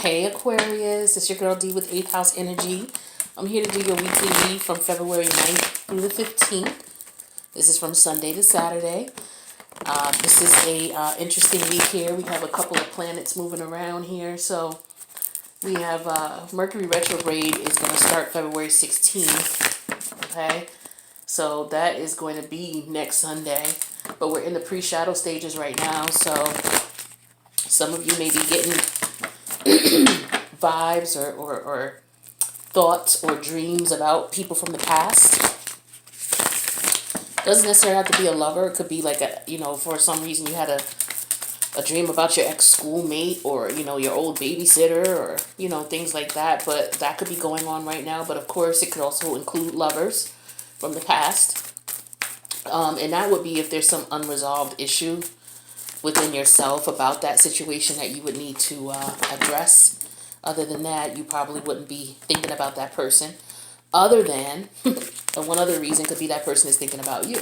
Hey Aquarius, it's your girl D with 8th House Energy. I'm here to do your weekly read from February 9th through the 15th. This is from Sunday to Saturday. This is a interesting week here. We have a couple of planets moving around here. So we have Mercury retrograde is going to start February 16th. Okay, so that is going to be next Sunday. But we're in the pre-shadow stages right now. So some of you may be getting vibes or thoughts or dreams about people from the past. Doesn't necessarily have to be a lover. It could be like for some reason you had a dream about your ex-schoolmate or, your old babysitter or, things like that. But that could be going on right now. But of course, it could also include lovers from the past. And that would be if there's some unresolved issue within yourself about that situation that you would need to address. Other than that, you probably wouldn't be thinking about that person. Other than, and one other reason could be that person is thinking about you.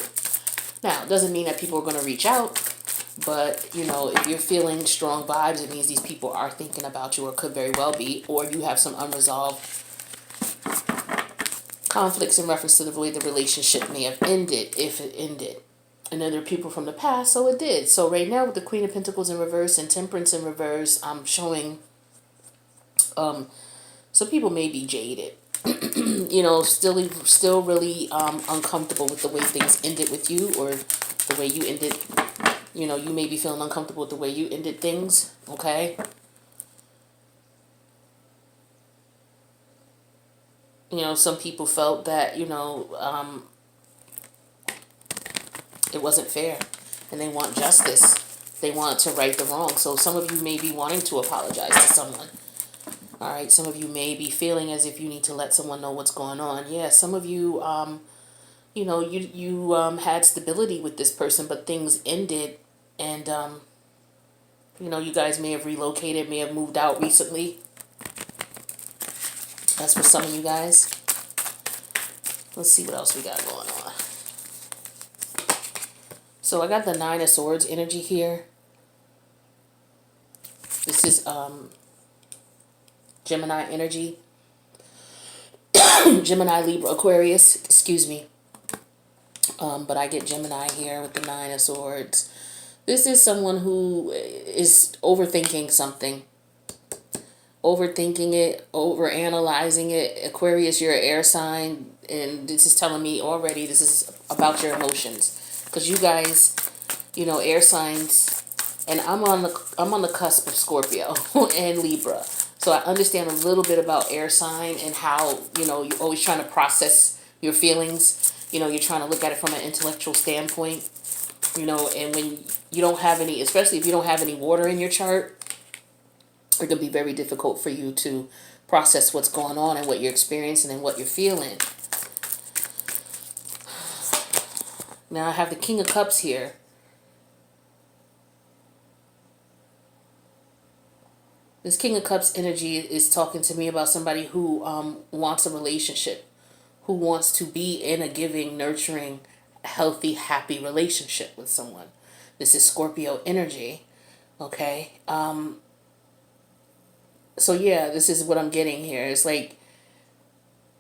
Now, it doesn't mean that people are going to reach out, but, if you're feeling strong vibes, it means these people are thinking about you, or could very well be, or you have some unresolved conflicts in reference to the way the relationship may have ended, if it ended. And then there are people from the past, so it did. So right now with the Queen of Pentacles in reverse and Temperance in reverse, I'm showing some people may be jaded. Still really uncomfortable with the way things ended with you, or the way you ended. You may be feeling uncomfortable with the way you ended things, okay? Some people felt that, it wasn't fair, and they want justice. They want to right the wrong. So some of you may be wanting to apologize to someone. All right, some of you may be feeling as if you need to let someone know what's going on. Yeah, some of you, you had stability with this person, but things ended, and, you guys may have relocated, may have moved out recently. That's for some of you guys. Let's see what else we got going on. So I got the Nine of Swords energy here. This is Gemini energy. Gemini, Libra, Aquarius, excuse me. But I get Gemini here with the Nine of Swords. This is someone who is overthinking something. Overthinking it, overanalyzing it. Aquarius, you're an air sign, and this is telling me already this is about your emotions. Because you guys, air signs, and I'm on the cusp of Scorpio and Libra. So I understand a little bit about air sign and how, you're always trying to process your feelings. You're trying to look at it from an intellectual standpoint. And when you don't have any, especially if you don't have any water in your chart, it can be very difficult for you to process what's going on and what you're experiencing and what you're feeling. Now I have the King of Cups here. This King of Cups energy is talking to me about somebody who wants a relationship, who wants to be in a giving, nurturing, healthy, happy relationship with someone. This is Scorpio energy, okay? So yeah, this is what I'm getting here. It's like,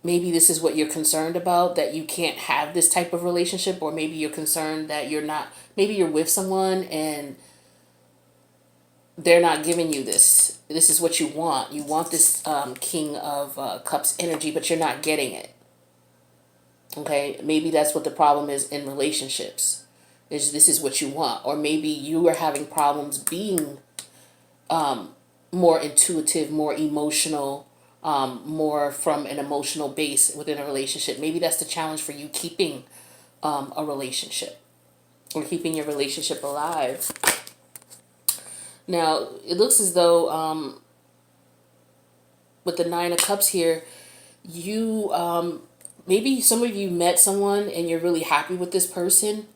maybe this is what you're concerned about, that you can't have this type of relationship, or maybe you're concerned that you're not, maybe you're with someone and they're not giving you this. This is what you want. You want this King of Cups energy, but you're not getting it. Okay, maybe that's what the problem is in relationships. This is what you want. Or maybe you are having problems being more intuitive, more emotional, more from an emotional base within a relationship. Maybe that's the challenge for you, keeping a relationship, or keeping your relationship alive. Now, it looks as though with the Nine of Cups here, you, maybe some of you met someone and you're really happy with this person.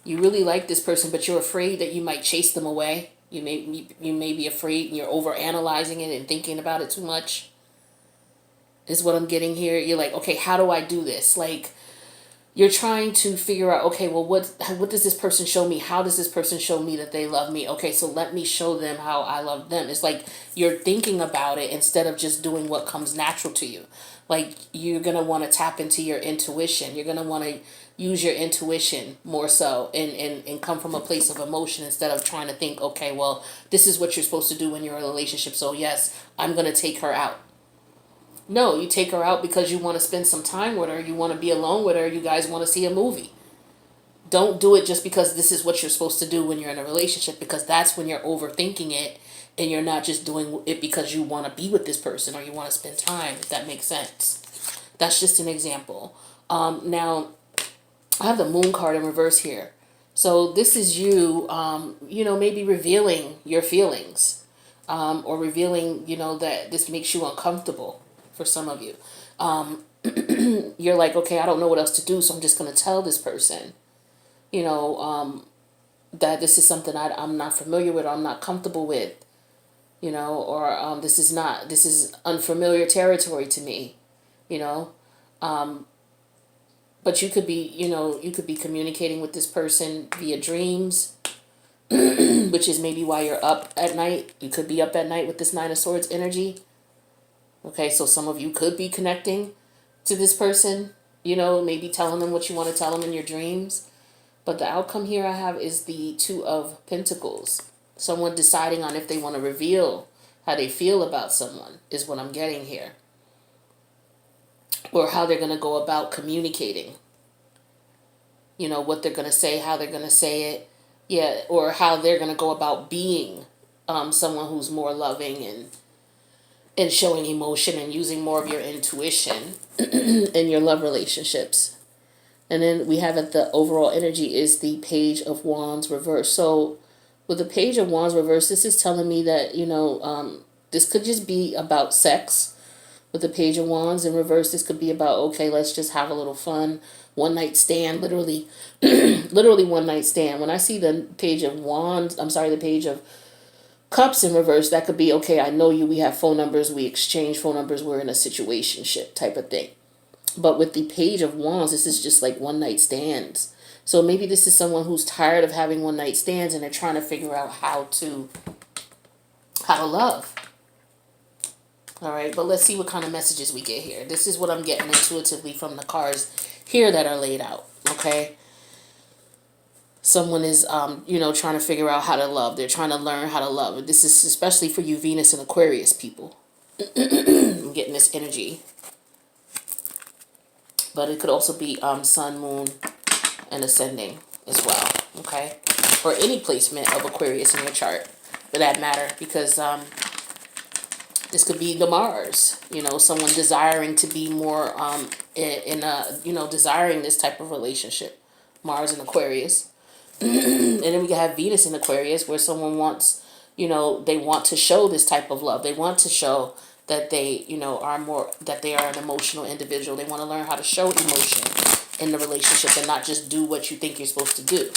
You really like this person, but you're afraid that you might chase them away. You may be afraid, and you're overanalyzing it and thinking about it too much. Is what I'm getting here. You're like, okay, how do I do this? Like, you're trying to figure out, okay, well, what does this person show me? How does this person show me that they love me? Okay, so let me show them how I love them. It's like you're thinking about it instead of just doing what comes natural to you. Like you're going to want to tap into your intuition. You're going to want to use your intuition more so, and come from a place of emotion instead of trying to think, okay, well, this is what you're supposed to do when you're in a relationship. So yes, I'm going to take her out. No, you take her out because you want to spend some time with her, you want to be alone with her, you guys want to see a movie. Don't do it just because this is what you're supposed to do when you're in a relationship, because that's when you're overthinking it and you're not just doing it because you want to be with this person or you want to spend time, if that makes sense. That's just an example. Now, I have the moon card in reverse here. So this is you, maybe revealing your feelings, or revealing, that this makes you uncomfortable for some of you. You're like, okay, I don't know what else to do, so I'm just going to tell this person, you know, that this is something I'm not familiar with or I'm not comfortable with, or this is unfamiliar territory to me, you know. But you could be communicating with this person via dreams, which is maybe why you're up at night. You could be up at night with this Nine of Swords energy. Okay, so some of you could be connecting to this person, maybe telling them what you want to tell them in your dreams. But the outcome here I have is the Two of Pentacles. Someone deciding on if they want to reveal how they feel about someone is what I'm getting here. Or how they're going to go about communicating. What they're going to say, how they're going to say it. Yeah, or how they're going to go about being someone who's more loving and showing emotion and using more of your intuition in your love relationships. And then we have the overall energy is the Page of Wands reverse. So with the Page of Wands reverse, this is telling me that, this could just be about sex. With the Page of Wands in reverse, this could be about, okay, let's just have a little fun. One night stand, literally, literally one night stand. When I see the Page of Wands, the Page of Cups in reverse, that could be, okay, I know you, we have phone numbers, we exchange phone numbers, we're in a situationship type of thing. But with the Page of Wands, this is just like one night stands. So maybe this is someone who's tired of having one night stands and they're trying to figure out how to love. All right, but let's see what kind of messages we get here. This is what I'm getting intuitively from the cards here that are laid out, okay? Someone is, trying to figure out how to love. They're trying to learn how to love. This is especially for you Venus and Aquarius people. I'm getting this energy. But it could also be Sun, Moon, and Ascending as well, okay? Or any placement of Aquarius in your chart, for that matter, because this could be the Mars, someone desiring to be more desiring this type of relationship. Mars and Aquarius. And then we can have Venus in Aquarius, where someone wants, they want to show this type of love. They want to show that they, that they are an emotional individual. They want to learn how to show emotion in the relationship and not just do what you think you're supposed to do.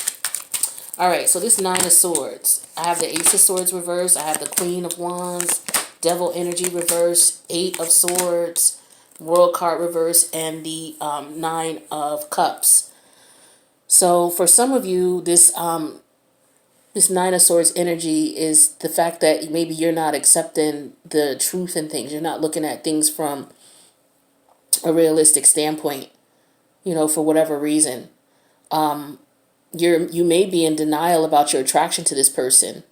All right, so this Nine of Swords. I have the Ace of Swords reverse. I have the Queen of Wands, Devil energy reverse, Eight of Swords, World card reverse, and the Nine of Cups. So for some of you, this Nine of Swords energy is the fact that maybe you're not accepting the truth in things. You're not looking at things from a realistic standpoint, for whatever reason. You may be in denial about your attraction to this person.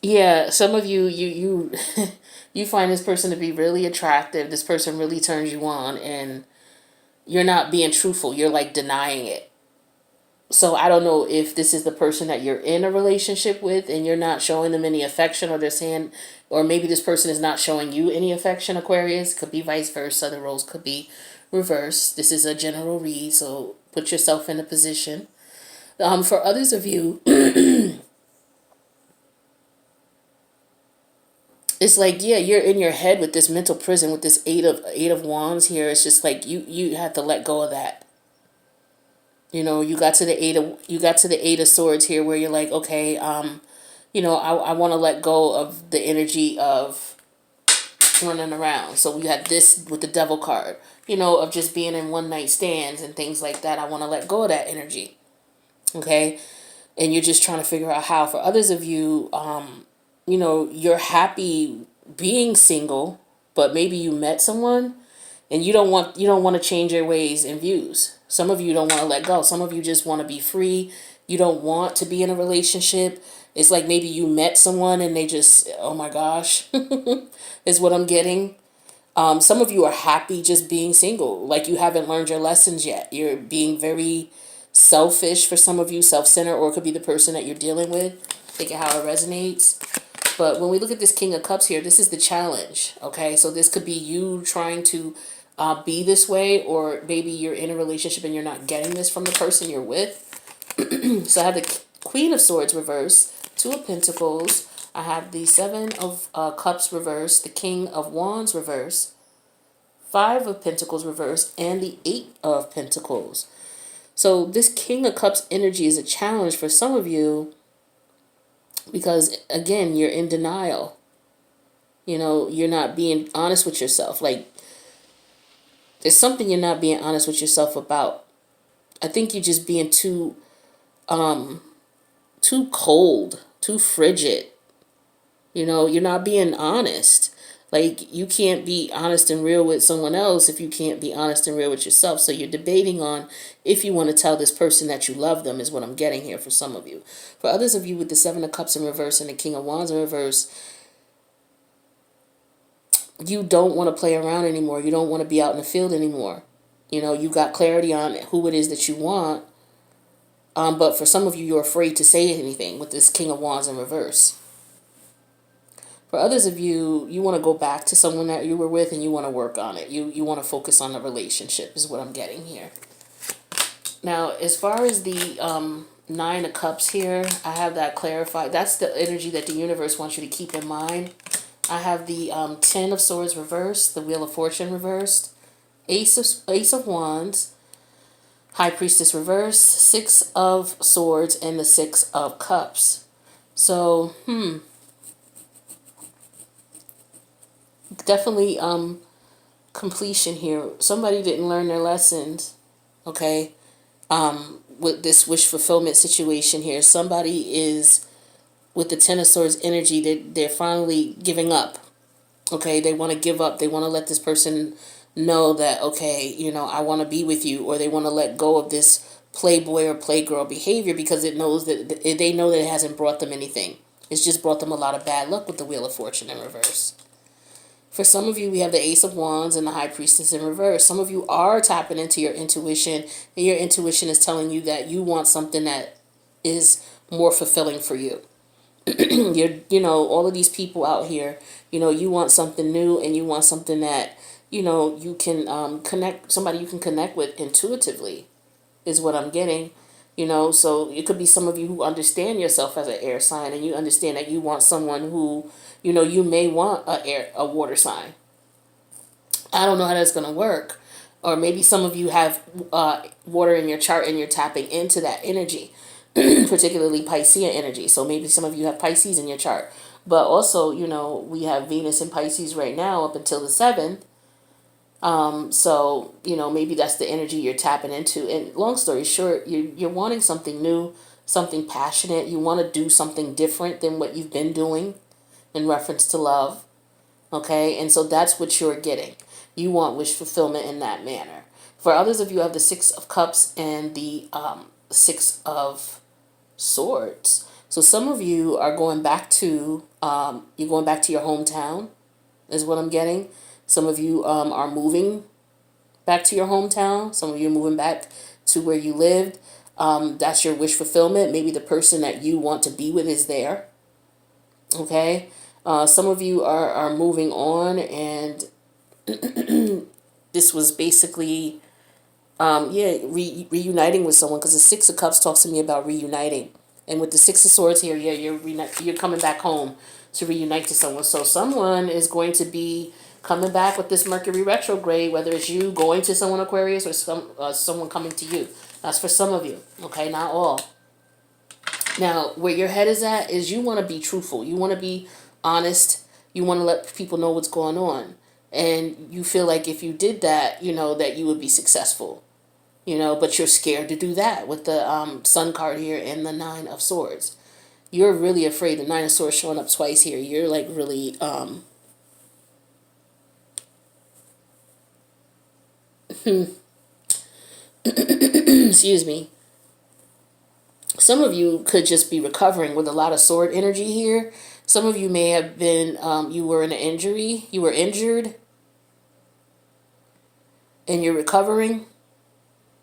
Yeah, some of you you find this person to be really attractive. This person really turns you on, and you're not being truthful. You're like denying it. So I don't know if this is the person that you're in a relationship with and you're not showing them any affection, or they're saying, or maybe this person is not showing you any affection, Aquarius. Could be vice versa. The roles could be reversed. This is a general read, so put yourself in a position. For others of you, it's like, yeah, you're in your head with this mental prison with this eight of wands here. It's just like you have to let go of that. You got to the Eight of Swords here, where you're like, okay, I want to let go of the energy of running around. So we had this with the Devil card, of just being in one night stands and things like that. I want to let go of that energy. Okay. And you're just trying to figure out how. For others of you, you're happy being single, but maybe you met someone and you don't want to change your ways and views. Some of you don't want to let go. Some of you just want to be free. You don't want to be in a relationship. It's like maybe you met someone and they just, oh my gosh, is what I'm getting. Some of you are happy just being single, like you haven't learned your lessons yet. You're being very selfish for some of you, self-centered, or it could be the person that you're dealing with. Think of how it resonates. But when we look at this King of Cups here, this is the challenge, okay? So this could be you trying to be this way, or maybe you're in a relationship and you're not getting this from the person you're with. So I have the Queen of Swords reverse, Two of Pentacles. I have the Seven of Cups reverse, the King of Wands reverse, Five of Pentacles reverse, and the Eight of Pentacles. So this King of Cups energy is a challenge for some of you because, again, you're in denial. You're not being honest with yourself. Like, there's something you're not being honest with yourself about. I think you're just being too cold, too frigid. You're not being honest. Like, you can't be honest and real with someone else if you can't be honest and real with yourself. So you're debating on if you want to tell this person that you love them, is what I'm getting here for some of you. For others of you with the Seven of Cups in reverse and the King of Wands in reverse, you don't want to play around anymore. You don't want to be out in the field anymore. You got clarity on who it is that you want. But for some of you, you're afraid to say anything with this King of Wands in reverse. For others of you, you want to go back to someone that you were with and you want to work on it. You want to focus on the relationship is what I'm getting here. Now, as far as the Nine of Cups here, I have that clarified. That's the energy that the universe wants you to keep in mind. I have the Ten of Swords reversed, the Wheel of Fortune reversed, Ace of Wands, High Priestess reversed, Six of Swords, and the Six of Cups. So, definitely completion here. Somebody didn't learn their lessons, okay? With this wish fulfillment situation here, somebody is with the Ten of Swords energy. They're finally giving up. Okay, they want to give up. They want to let this person know that, okay, I want to be with you, or they want to let go of this playboy or playgirl behavior because they know that it hasn't brought them anything. It's just brought them a lot of bad luck with the Wheel of Fortune in reverse. For some of you, we have the Ace of Wands and the High Priestess in reverse. Some of you are tapping into your intuition, and your intuition is telling you that you want something that is more fulfilling for you. All of these people out here, you want something new, and you want something that, you can somebody you can connect with intuitively, is what I'm getting. So it could be some of you who understand yourself as an air sign, and you understand that you want someone who, you may want a water sign. I don't know how that's going to work. Or maybe some of you have water in your chart and you're tapping into that energy, particularly Piscean energy. So maybe some of you have Pisces in your chart. But also, we have Venus in Pisces right now up until the 7th. So, maybe that's the energy you're tapping into. And long story short, you're wanting something new, something passionate. You want to do something different than what you've been doing in reference to love. Okay, and so that's what you're getting. You want wish fulfillment in that manner. For others of you, have the Six of Cups and the Six of Swords. So some of you are going back to you're going back to your hometown, is what I'm getting. Some of you are moving back to your hometown. Some of you are moving back to where you lived. That's your wish fulfillment. Maybe the person that you want to be with is there. Okay. Some of you are moving on, and this was basically, reuniting with someone, because the Six of Cups talks to me about reuniting. And with the Six of Swords here, you're coming back home to reunite to someone. So someone is going to be coming back with this Mercury retrograde, whether it's you going to someone, Aquarius, or someone coming to you. That's for some of you, okay? Not all. Now, where your head is at is you want to be truthful. You want to be honest. You want to let people know what's going on. And you feel like if you did that, that you would be successful. But you're scared to do that with the Sun card here and the Nine of Swords. You're really afraid. The Nine of Swords showing up twice here. You're like really, excuse me. Some of you could just be recovering with a lot of sword energy here. Some of you may have been, you were in an injury. You were injured and you're recovering.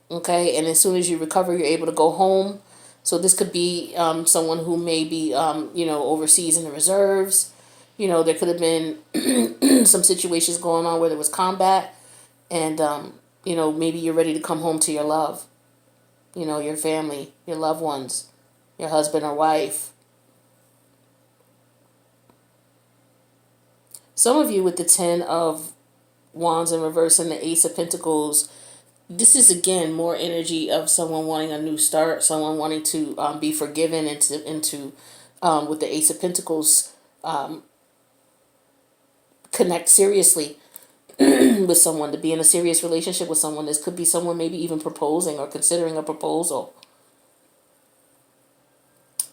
Okay, and as soon as you recover, you're able to go home. So this could be someone who may be, overseas in the reserves. There could have been some situations going on where there was combat, and maybe you're ready to come home to your love. Your family, your loved ones, your husband or wife. Some of you with the Ten of Wands in reverse and the Ace of Pentacles, this is again more energy of someone wanting a new start, someone wanting to be forgiven and to with the Ace of Pentacles, connect seriously with someone, to be in a serious relationship with someone. This could be someone maybe even proposing or considering a proposal.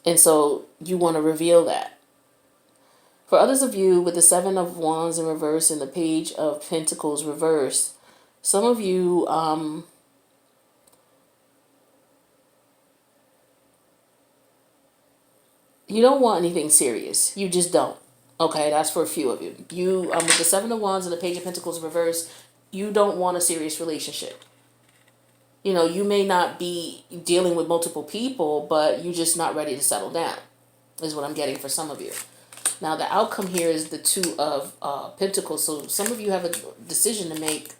And so you want to reveal that. For others of you with the Seven of Wands in reverse and the Page of Pentacles reverse, some of you, you don't want anything serious. You just don't. Okay, that's for a few of you. You, with the Seven of Wands and the Page of Pentacles reverse, you don't want a serious relationship. You may not be dealing with multiple people, but you're just not ready to settle down, is what I'm getting for some of you. Now, the outcome here is the Two of Pentacles. So some of you have a decision to make.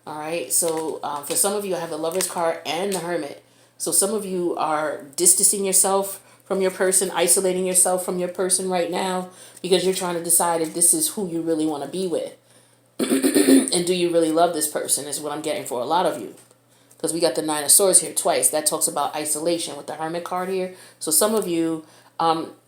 All right. So for some of you, I have the Lover's card and the Hermit. So some of you are distancing yourself from your person, isolating yourself from your person right now, because you're trying to decide if this is who you really want to be with. And do you really love this person, is what I'm getting for a lot of you. Because we got the Nine of Swords here twice. That talks about isolation with the Hermit card here. So some of you,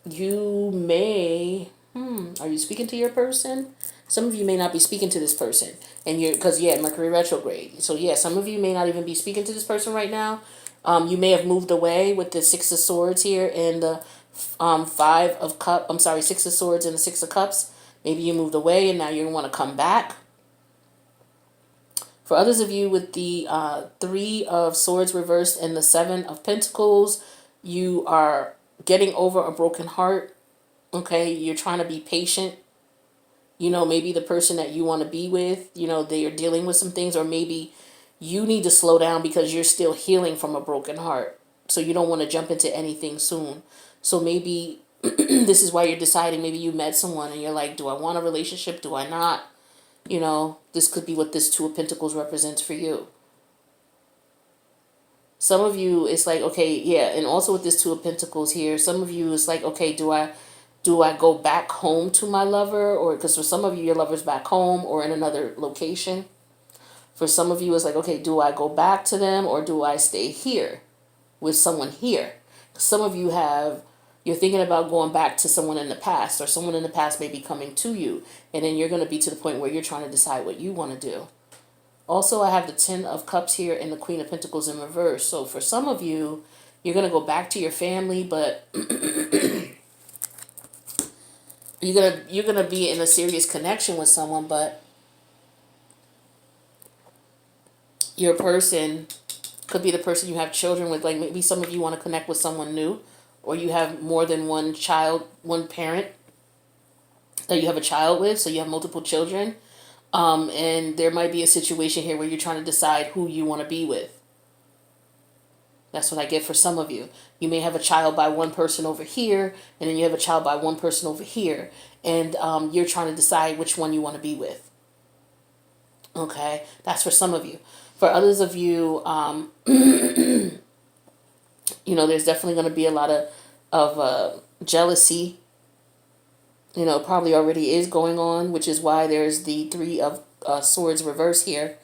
you may, are you speaking to your person? Some of you may not be speaking to this person. And because Mercury retrograde. So some of you may not even be speaking to this person right now. You may have moved away with the Six of Swords here and the Six of Swords and the Six of Cups. Maybe you moved away and now you want to come back. For others of you with the Three of Swords reversed and the Seven of Pentacles, you are getting over a broken heart. Okay, you're trying to be patient. Maybe the person that you want to be with, they are dealing with some things, or maybe you need to slow down because you're still healing from a broken heart. So you don't want to jump into anything soon. So maybe this is why you're deciding, maybe you met someone and you're like, do I want a relationship? Do I not? This could be what this Two of Pentacles represents for you. Some of you, it's like, okay, and also with this Two of Pentacles here, some of you, it's like, okay, do I go back home to my lover? Or because for some of you, your lover's back home or in another location. For some of you, it's like, okay, do I go back to them or do I stay here with someone here? Some of you you're thinking about going back to someone in the past, or someone in the past may be coming to you. And then you're going to be to the point where you're trying to decide what you want to do. Also, I have the Ten of Cups here and the Queen of Pentacles in reverse. So for some of you, you're going to go back to your family, but you're gonna be in a serious connection with someone, but your person could be the person you have children with. Like maybe some of you want to connect with someone new, or you have more than one child, one parent that you have a child with, so you have multiple children. And there might be a situation here where you're trying to decide who you want to be with. That's what I get for some of you. You may have a child by one person over here, and then you have a child by one person over here, and you're trying to decide which one you want to be with. Okay, that's for some of you. For others of you, there's definitely going to be a lot of jealousy. Probably already is going on, which is why there's the Three of Swords reverse here.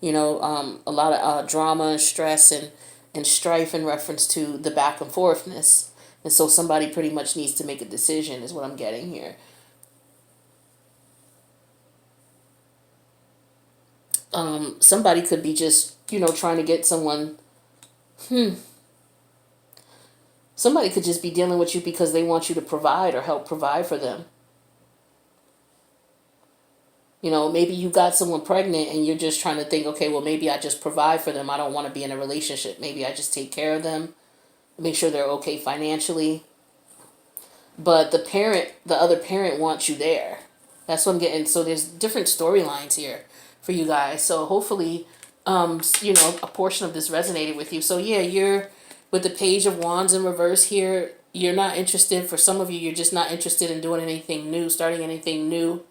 A lot of drama and stress and and strife in reference to the back and forthness. And so somebody pretty much needs to make a decision, is what I'm getting here. Somebody could be just, trying to get someone. Somebody could just be dealing with you because they want you to provide or help provide for them. Maybe you got someone pregnant and you're just trying to think, okay, well, maybe I just provide for them. I don't want to be in a relationship. Maybe I just take care of them, make sure they're okay financially. But the other parent wants you there. That's what I'm getting. So there's different storylines here for you guys. So hopefully, a portion of this resonated with you. So yeah, you're with the Page of Wands in reverse here. You're not interested. For some of you, you're just not interested in doing anything new, starting anything new.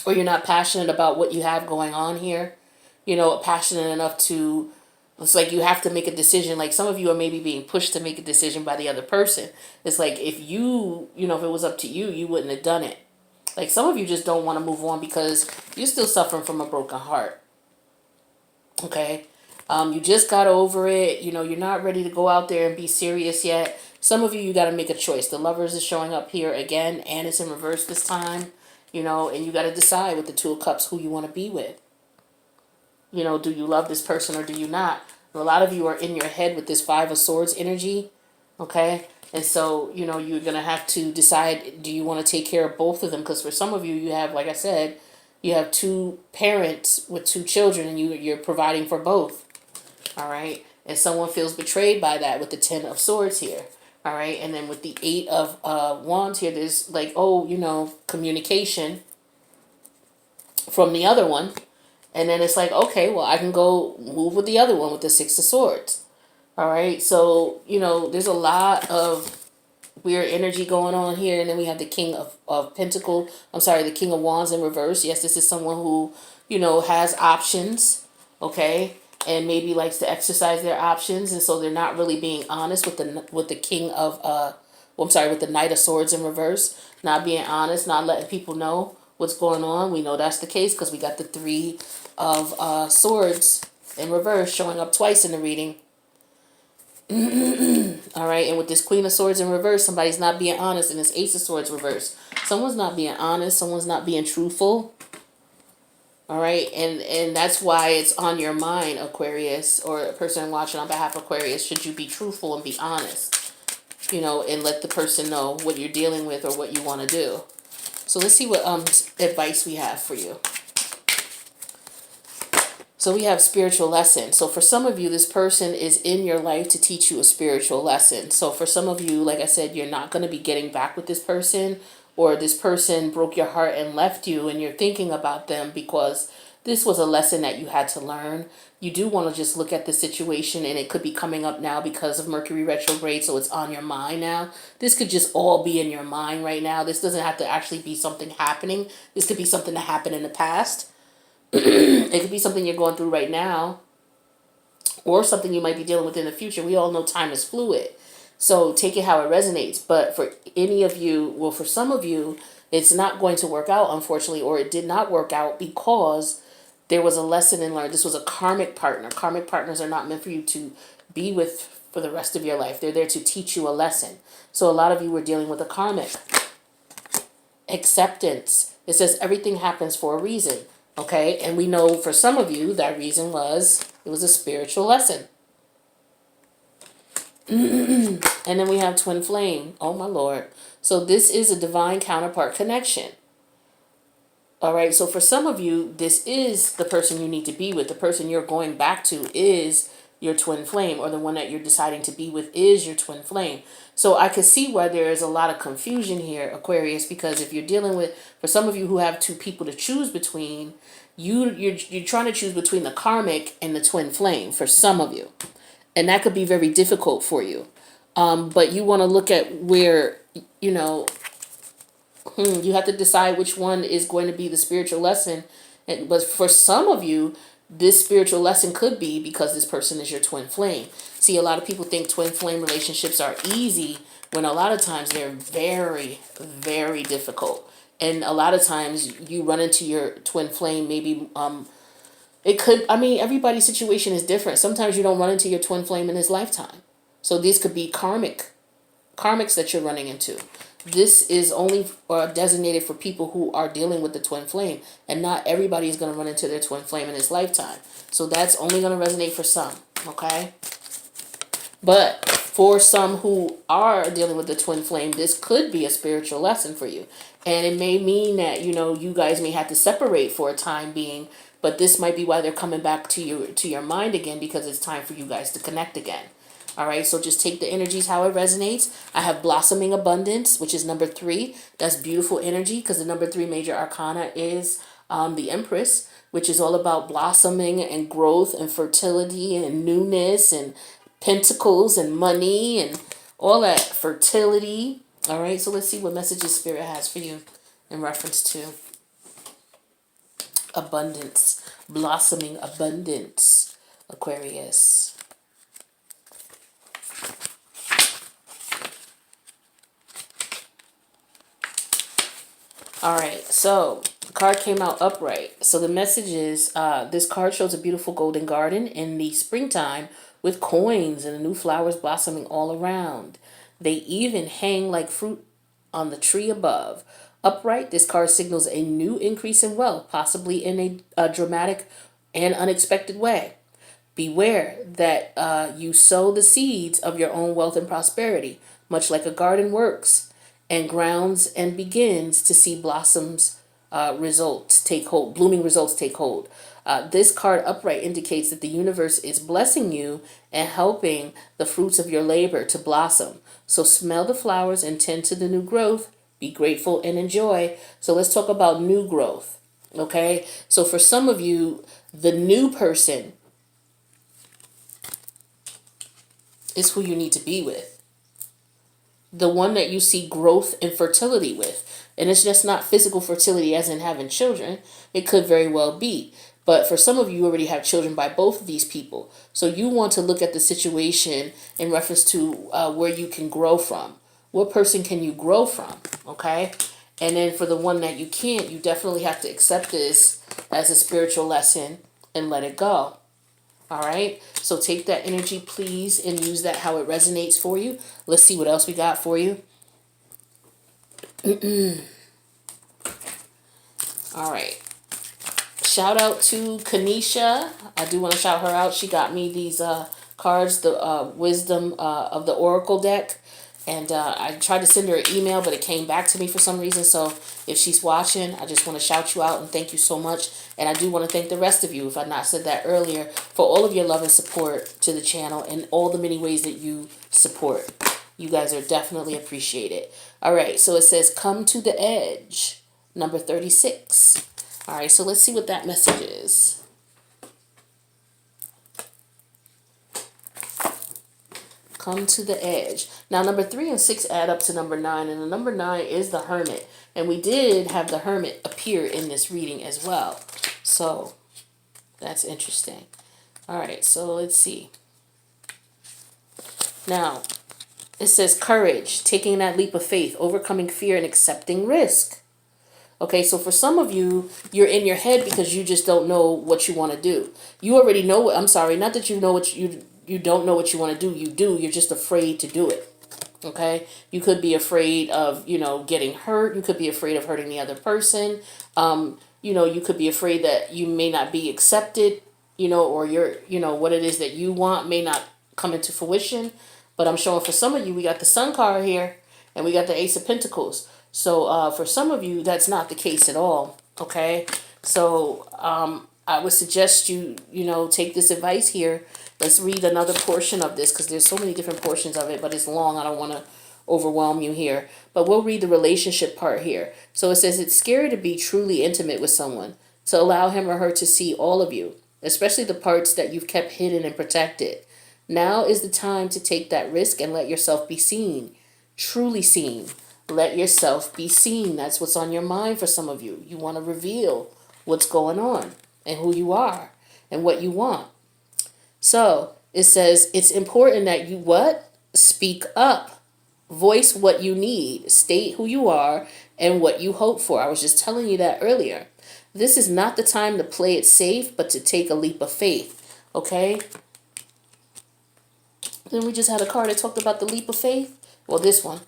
Or you're not passionate about what you have going on here. Passionate enough to, it's like you have to make a decision. Like some of you are maybe being pushed to make a decision by the other person. It's like if if it was up to you, you wouldn't have done it. Like some of you just don't want to move on because you're still suffering from a broken heart. Okay? You just got over it. You're not ready to go out there and be serious yet. Some of you got to make a choice. The Lovers is showing up here again, and it's in reverse this time. And you got to decide with the Two of Cups who you want to be with. Do you love this person or do you not? And a lot of you are in your head with this Five of Swords energy, okay? And so, you're going to have to decide, do you want to take care of both of them? Because for some of you, you have, like I said, you have two parents with two children and you're providing for both, all right? And someone feels betrayed by that with the Ten of Swords here, all right? And then with the Eight of Wands here, there's like, communication from the other one. And then it's like, okay, well, I can go move with the other one with the Six of Swords. All right. So, there's a lot of weird energy going on here. And then we have the King of the King of Wands in reverse. Yes, this is someone who, has options. Okay. And maybe likes to exercise their options. And so they're not really being honest with the King of, with the Knight of Swords in reverse. Not being honest, not letting people know what's going on. We know that's the case because we got the Three of Swords in reverse showing up twice in the reading. All right, and with this Queen of Swords in reverse, somebody's not being honest, and this Ace of Swords reverse. Someone's not being honest. Someone's not being truthful. All right, and that's why it's on your mind, Aquarius, or a person watching on behalf of Aquarius. Should you be truthful and be honest, and let the person know what you're dealing with or what you want to do. So let's see what advice we have for you. So we have spiritual lesson. So for some of you, this person is in your life to teach you a spiritual lesson. So for some of you, like I said, you're not going to be getting back with this person, or this person broke your heart and left you and you're thinking about them because this was a lesson that you had to learn. You do want to just look at the situation, and it could be coming up now because of Mercury retrograde, so it's on your mind now. This could just all be in your mind right now. This doesn't have to actually be something happening. This could be something that happened in the past. It could be something you're going through right now, or something you might be dealing with in the future. We all know time is fluid, so take it how it resonates. But for any of you, well, for some of you, it's not going to work out, unfortunately, or it did not work out because there was a lesson in learned. This was a karmic partner. Karmic partners are not meant for you to be with for the rest of your life. They're there to teach you a lesson. So a lot of you were dealing with a karmic. Acceptance. It says everything happens for a reason. Okay, and we know for some of you that reason was it was a spiritual lesson. And then we have twin flame. Oh my Lord. So this is a divine counterpart connection. All right, so for some of you, this is the person you need to be with. The person you're going back to is your twin flame, or the one that you're deciding to be with is your twin flame. So I could see why there is a lot of confusion here, Aquarius, because if you're dealing with, for some of you who have two people to choose between, you're trying to choose between the karmic and the twin flame for some of you. And that could be very difficult for you. But you want to look at where, you have to decide which one is going to be the spiritual lesson. But for some of you, this spiritual lesson could be because this person is your twin flame. See, a lot of people think twin flame relationships are easy when a lot of times they're very, very difficult. And a lot of times you run into your twin flame maybe It could, I mean, everybody's situation is different. Sometimes you don't run into your twin flame in this lifetime. So these could be karmics that you're running into. This is only designated for people who are dealing with the twin flame, and not everybody is going to run into their twin flame in this lifetime. So that's only going to resonate for some, okay? But for some who are dealing with the twin flame, this could be a spiritual lesson for you. And it may mean that, you guys may have to separate for a time being, but this might be why they're coming back to your mind again, because it's time for you guys to connect again. All right, so just take the energies how it resonates. I have blossoming abundance, which is number 3. That's beautiful energy, because the number 3 major arcana is the Empress, which is all about blossoming and growth and fertility and newness and pentacles and money and all that fertility. All right, so let's see what messages Spirit has for you in reference to abundance, blossoming abundance, Aquarius. All right, so the card came out upright. So the message is, this card shows a beautiful golden garden in the springtime with coins and new flowers blossoming all around. They even hang like fruit on the tree above. Upright, this card signals a new increase in wealth, possibly in a dramatic and unexpected way. Beware that you sow the seeds of your own wealth and prosperity, much like a garden works and grounds and begins to see blossoms results take hold, blooming results take hold. This card upright indicates that the universe is blessing you and helping the fruits of your labor to blossom. So smell the flowers and tend to the new growth. Be grateful and enjoy. So let's talk about new growth. Okay, so for some of you, the new person is who you need to be with. The one that you see growth and fertility with. And it's just not physical fertility as in having children. It could very well be. But for some of you, you already have children by both of these people. So you want to look at the situation in reference to where you can grow from. What person can you grow from? Okay? And then for the one that you can't, you definitely have to accept this as a spiritual lesson and let it go. All right, so take that energy, please, and use that how it resonates for you. Let's see what else we got for you. All right. Shout out to Kanisha. I do want to shout her out. She got me these cards, the Wisdom of the Oracle deck. And I tried to send her an email, but it came back to me for some reason. So if she's watching, I just want to shout you out and thank you so much. And I do want to thank the rest of you, if I've not said that earlier, for all of your love and support to the channel and all the many ways that you support. You guys are definitely appreciated. All right, so it says, come to the edge, number 36. All right, so let's see what that message is. Come to the edge. Now, number 3 and 6 add up to number 9, and the number 9 is the Hermit. And we did have the Hermit appear in this reading as well. So, that's interesting. All right, so let's see. Now, it says courage, taking that leap of faith, overcoming fear, and accepting risk. Okay, so for some of you, you're in your head because you just don't know what you want to do. You already know what, I'm sorry, not that you know what you don't know what you want to do. You do, you're just afraid to do it. Okay, you could be afraid of, getting hurt. You could be afraid of hurting the other person. You could be afraid that you may not be accepted, or what it is that you want may not come into fruition. But I'm showing for some of you, we got the Sun card here and we got the Ace of Pentacles. So for some of you, that's not the case at all. Okay, so I would suggest you take this advice here. Let's read another portion of this because there's so many different portions of it, but it's long. I don't want to overwhelm you here. But we'll read the relationship part here. So it says, it's scary to be truly intimate with someone, to allow him or her to see all of you, especially the parts that you've kept hidden and protected. Now is the time to take that risk and let yourself be seen, truly seen. Let yourself be seen. That's what's on your mind for some of you. You want to reveal what's going on and who you are and what you want. So it says it's important that you what? Speak up. Voice what you need. State who you are and what you hope for. I was just telling you that earlier. This is not the time to play it safe, but to take a leap of faith. Okay? Then we just had a card that talked about the leap of faith. Well, this one.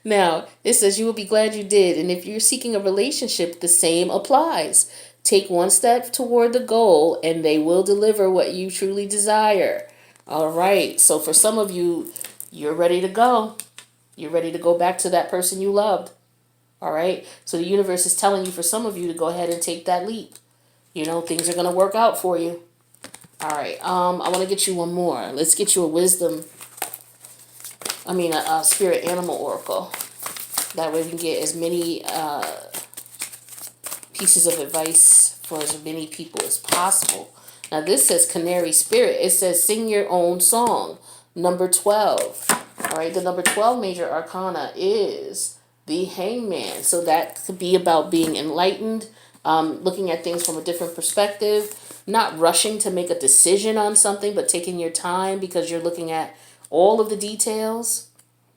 Now, it says you will be glad you did. And if you're seeking a relationship, the same applies. Take one step toward the goal, and they will deliver what you truly desire. All right. So for some of you, you're ready to go. You're ready to go back to that person you loved. All right. So the universe is telling you for some of you to go ahead and take that leap. You know, things are going to work out for you. All right. I want to get you one more. Let's get you a wisdom. A spirit animal oracle. That way we can get as many pieces of advice for as many people as possible. Now this says canary spirit. It says sing your own song. Number 12. All right. The number 12 major arcana is the hangman. So that could be about being enlightened, looking at things from a different perspective, not rushing to make a decision on something, but taking your time because you're looking at all of the details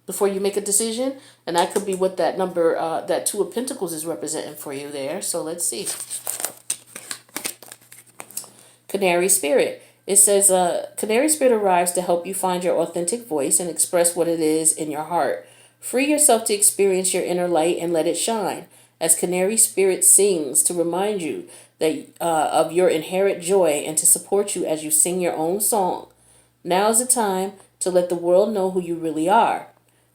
before you make a decision. And that could be what that number, that Two of Pentacles is representing for you there. So let's see. Canary spirit. It says, canary spirit arrives to help you find your authentic voice and express what it is in your heart. Free yourself to experience your inner light and let it shine. As canary spirit sings to remind you that of your inherent joy and to support you as you sing your own song. Now is the time to let the world know who you really are.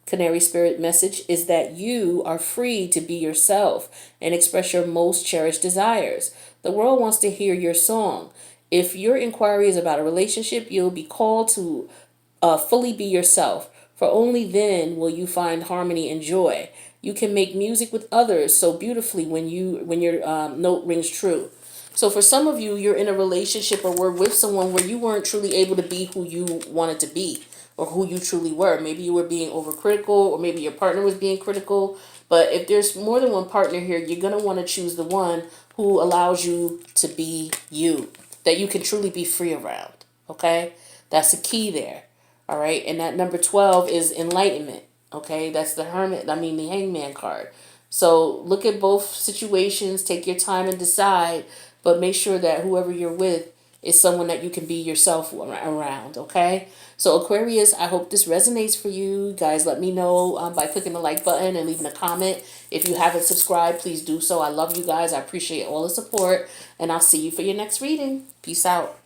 Canary spirit message is that you are free to be yourself and express your most cherished desires. The world wants to hear your song. If your inquiry is about a relationship, you'll be called to fully be yourself, for only then will you find harmony and joy. You can make music with others so beautifully when your note rings true. So for some of you, you're in a relationship or were with someone where you weren't truly able to be who you wanted to be or who you truly were. Maybe you were being overcritical, or maybe your partner was being critical. But if there's more than one partner here, you're going to want to choose the one who allows you to be you, that you can truly be free around. Okay? That's the key there. All right? And that number 12 is enlightenment. Okay? That's the the hangman card. So look at both situations, take your time and decide, but make sure that whoever you're with is someone that you can be yourself around, okay? So Aquarius, I hope this resonates for you. Guys, let me know by clicking the like button and leaving a comment. If you haven't subscribed, please do so. I love you guys. I appreciate all the support, and I'll see you for your next reading. Peace out.